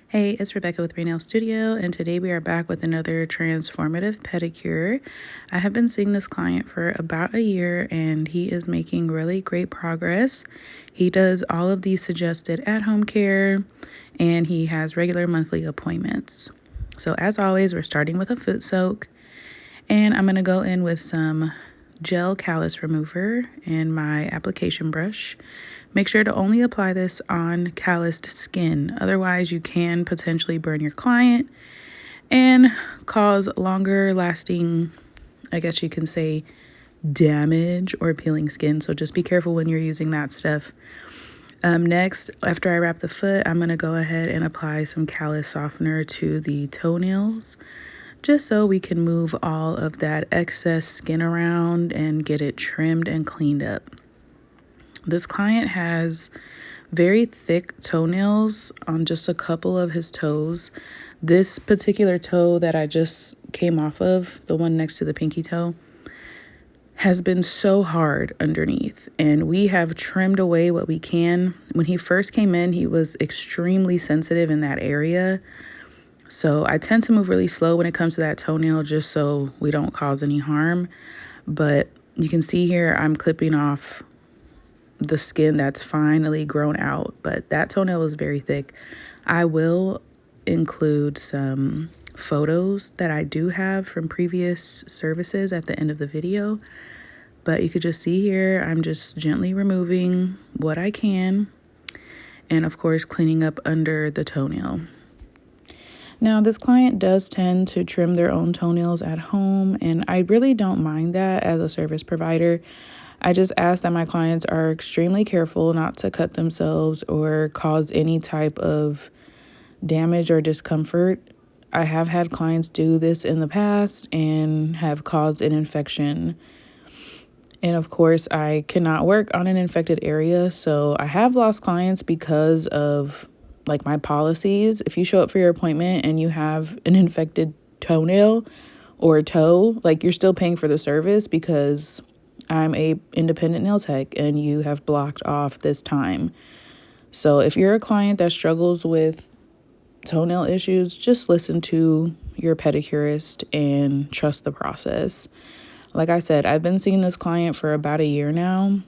Hey, it's Rebecca with Nail Studio, and today we are back with another transformative pedicure. I have been seeing this client for about a year, and he is making really great progress. He does all of the suggested at-home care, and he has regular monthly appointments. So as always, we're starting with a foot soak, and I'm going to go in with some gel callus remover and my application brush. Make sure to only apply this on calloused skin. Otherwise, you can potentially burn your client and cause longer lasting, I guess you can say, damage or peeling skin. So just be careful when you're using that stuff. Next, after I wrap the foot, I'm going to go ahead and apply some callus softener to the toenails, just so we can move all of that excess skin around and get it trimmed and cleaned up. This client has very thick toenails on just a couple of his toes. This particular toe that I just came off of, the one next to the pinky toe, has been so hard underneath, and we have trimmed away what we can. When he first came in, he was extremely sensitive in that area. So I tend to move really slow when it comes to that toenail, just so we don't cause any harm. But you can see here, I'm clipping off the skin that's finally grown out, but that toenail is very thick. I will include some photos that I do have from previous services at the end of the video, but you could just see here, I'm just gently removing what I can, and of course cleaning up under the toenail. Now, this client does tend to trim their own toenails at home, and I really don't mind that as a service provider. I just ask that my clients are extremely careful not to cut themselves or cause any type of damage or discomfort. I have had clients do this in the past and have caused an infection. And of course, I cannot work on an infected area, so I have lost clients because of my policies. If you show up for your appointment and you have an infected toenail or toe, you're still paying for the service because I'm a independent nail tech and you have blocked off this time. So if you're a client that struggles with toenail issues, just listen to your pedicurist and trust the process. Like I said, I've been seeing this client for about a year now,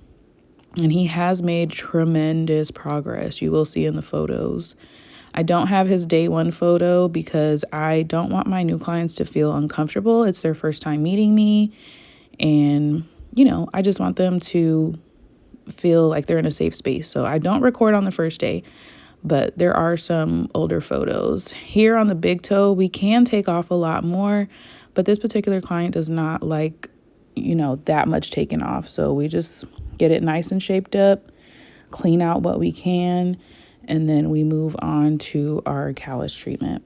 and he has made tremendous progress. You will see in the photos. I don't have his day one photo because I don't want my new clients to feel uncomfortable. It's their first time meeting me, and I just want them to feel like they're in a safe space. So I don't record on the first day, but there are some older photos. Here on the big toe, we can take off a lot more, but this particular client does not like, that much taken off. So we just get it nice and shaped up, clean out what we can, and then we move on to our callus treatment.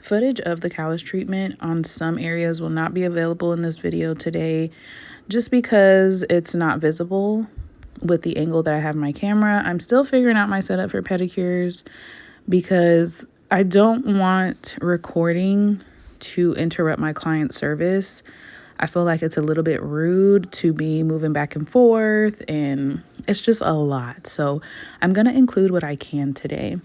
Footage of the callus treatment on some areas will not be available in this video today, just because it's not visible with the angle that I have my camera. I'm still figuring out my setup for pedicures because I don't want recording to interrupt my client service. I feel like it's a little bit rude to be moving back and forth, and it's just a lot. So I'm going to include what I can today.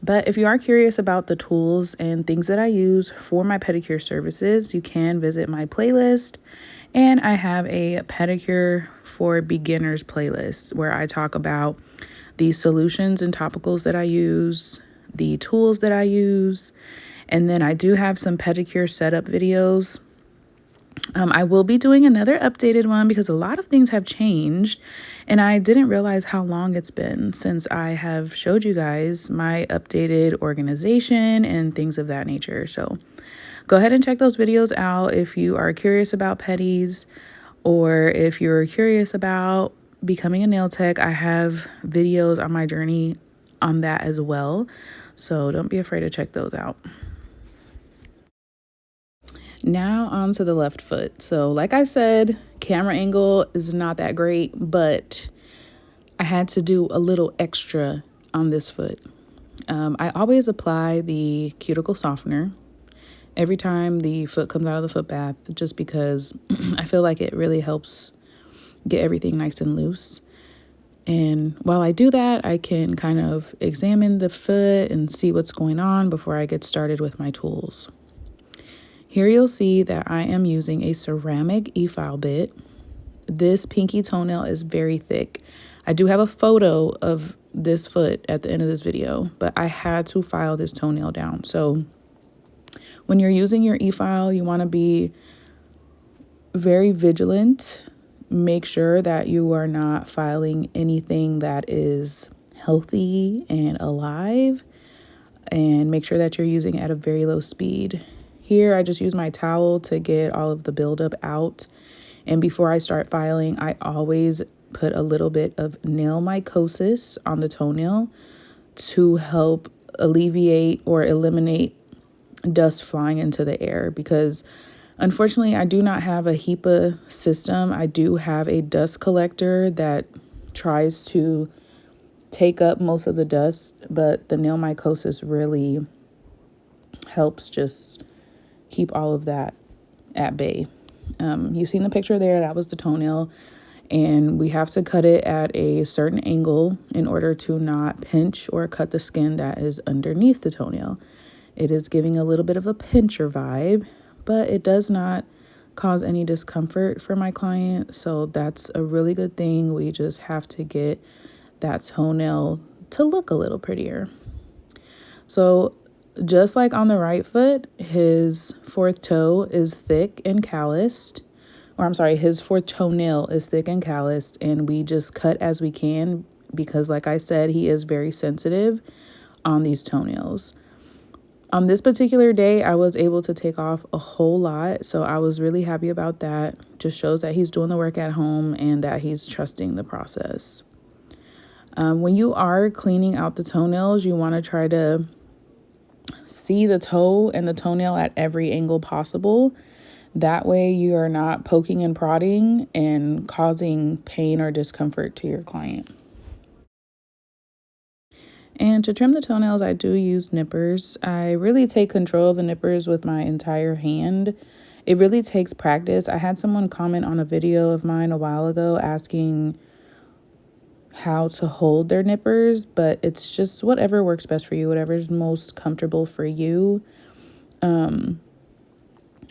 But if you are curious about the tools and things that I use for my pedicure services, you can visit my playlist. And I have a pedicure for beginners playlist where I talk about the solutions and topicals that I use, the tools that I use, and then I do have some pedicure setup videos. I will be doing another updated one because a lot of things have changed, and I didn't realize how long it's been since I have showed you guys my updated organization and things of that nature. So go ahead and check those videos out if you are curious about pedis, or if you're curious about becoming a nail tech. I have videos on my journey on that as well, so don't be afraid to check those out. Now on to the left foot. So like I said, camera angle is not that great, but I had to do a little extra on this foot. I always apply the cuticle softener every time the foot comes out of the foot bath, just because I feel like it really helps get everything nice and loose. And while I do that, I can kind of examine the foot and see what's going on before I get started with my tools. Here you'll see that I am using a ceramic e-file bit. This pinky toenail is very thick. I do have a photo of this foot at the end of this video, but I had to file this toenail down. So when you're using your e-file, you want to be very vigilant. Make sure that you are not filing anything that is healthy and alive, and make sure that you're using at a very low speed. Here, I just use my towel to get all of the buildup out. And before I start filing, I always put a little bit of nail mycosis on the toenail to help alleviate or eliminate dust flying into the air, because unfortunately I do not have a HEPA system. I do have a dust collector that tries to take up most of the dust, but the nail mycosis really helps just keep all of that at bay. You've seen the picture there, that was the toenail, and we have to cut it at a certain angle in order to not pinch or cut the skin that is underneath the toenail. It is giving a little bit of a pincher vibe, but it does not cause any discomfort for my client, so that's a really good thing. We just have to get that toenail to look a little prettier. So just like on the right foot, his fourth toe is thick and calloused. Or I'm sorry, his fourth toenail is thick and calloused, and we just cut as we can because, like I said, he is very sensitive on these toenails. On this particular day, I was able to take off a whole lot, so I was really happy about that. Just shows that he's doing the work at home and that he's trusting the process. When you are cleaning out the toenails, you want to try to see the toe and the toenail at every angle possible. That way you are not poking and prodding and causing pain or discomfort to your client. And to trim the toenails, I do use nippers. I really take control of the nippers with my entire hand. It really takes practice. I had someone comment on a video of mine a while ago asking how to hold their nippers, but it's just whatever works best for you, whatever's most comfortable for you.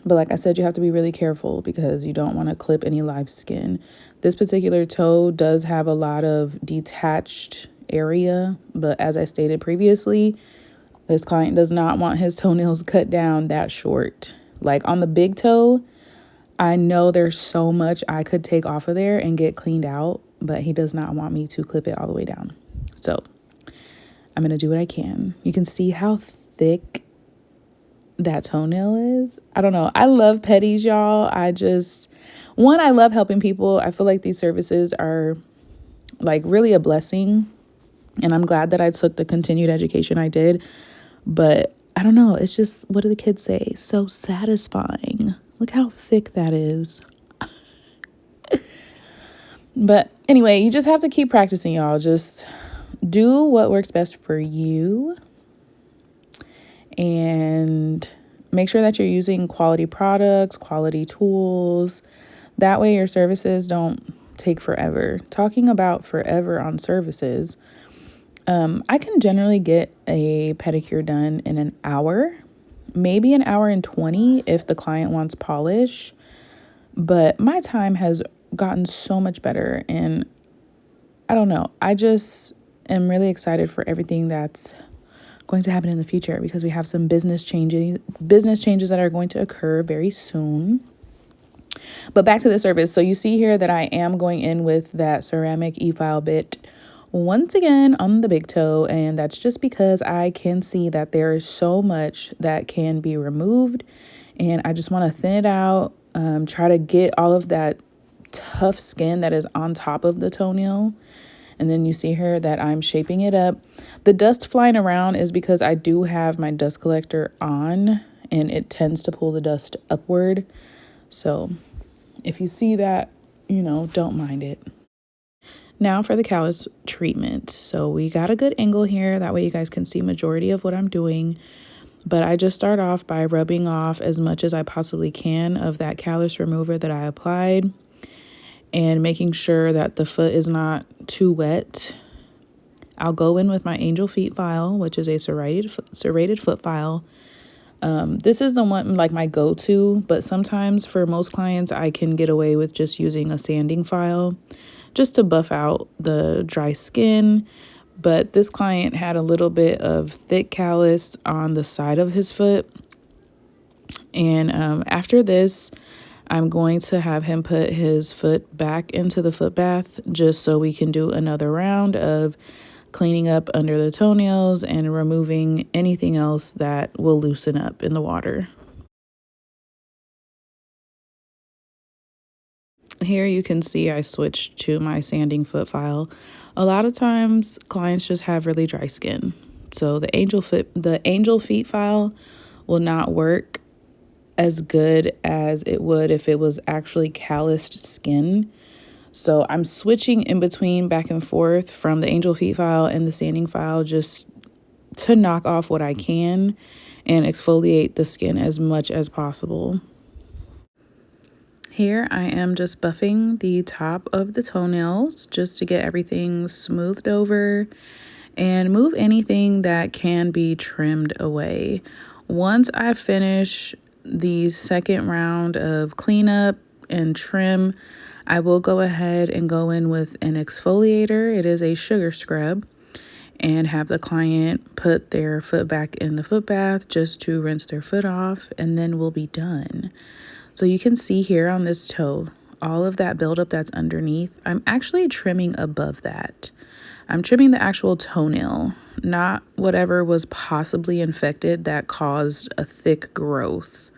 But like I said, you have to be really careful because you don't want to clip any live skin. This particular toe does have a lot of detached area, but as I stated previously, this client does not want his toenails cut down that short. Like on the big toe, I know there's so much I could take off of there and get cleaned out, but he does not want me to clip it all the way down. So I'm going to do what I can. You can see how thick that toenail is. I don't know. I love petties, y'all. I love helping people. I feel like these services are like really a blessing, and I'm glad that I took the continued education I did. But I don't know. It's just, what do the kids say? So satisfying. Look how thick that is. But anyway, you just have to keep practicing, y'all. Just do what works best for you. And make sure that you're using quality products, quality tools. That way your services don't take forever. Talking about forever on services, I can generally get a pedicure done in an hour, maybe an hour and 20 if the client wants polish. But my time has gotten so much better, and I don't know. I just am really excited for everything that's going to happen in the future because we have some business changes that are going to occur very soon. But back to the service. So you see here that I am going in with that ceramic e-file bit once again on the big toe, and that's just because I can see that there is so much that can be removed, and I just want to thin it out, try to get all of that tough skin that is on top of the toenail. And then you see here that I'm shaping it up. The dust flying around is because I do have my dust collector on, and it tends to pull the dust upward. So if you see that, don't mind it. Now for the callus treatment. So we got a good angle here. That way you guys can see majority of what I'm doing. But I just start off by rubbing off as much as I possibly can of that callus remover that I applied. and making sure that the foot is not too wet. I'll go in with my angel feet file, which is a serrated foot file. This is the one like my go-to, but sometimes for most clients, I can get away with just using a sanding file just to buff out the dry skin. But this client had a little bit of thick callus on the side of his foot. And after this, I'm going to have him put his foot back into the foot bath just so we can do another round of cleaning up under the toenails and removing anything else that will loosen up in the water. Here you can see I switched to my sanding foot file. A lot of times clients just have really dry skin. So the angel feet file will not work as good as it would if it was actually calloused skin. So I'm switching in between back and forth from the angel feet file and the sanding file just to knock off what I can and exfoliate the skin as much as possible. Here I am just buffing the top of the toenails just to get everything smoothed over and move anything that can be trimmed away. Once I finish the second round of cleanup and trim, I will go ahead and go in with an exfoliator. It is a sugar scrub, and have the client put their foot back in the foot bath just to rinse their foot off, and then we'll be done. So you can see here on this toe, all of that buildup that's underneath, I'm actually trimming above that. I'm trimming the actual toenail, not whatever was possibly infected that caused a thick growth.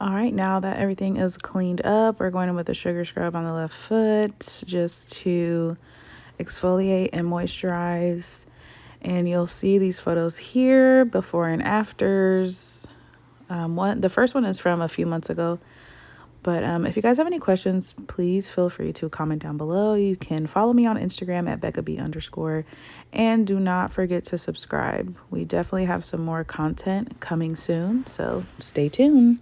All right, now that everything is cleaned up, we're going in with a sugar scrub on the left foot just to exfoliate and moisturize. And you'll see these photos here, before and afters. The first one is from a few months ago. But if you guys have any questions, please feel free to comment down below. You can follow me on Instagram at BeccaB_. And do not forget to subscribe. We definitely have some more content coming soon, so stay tuned.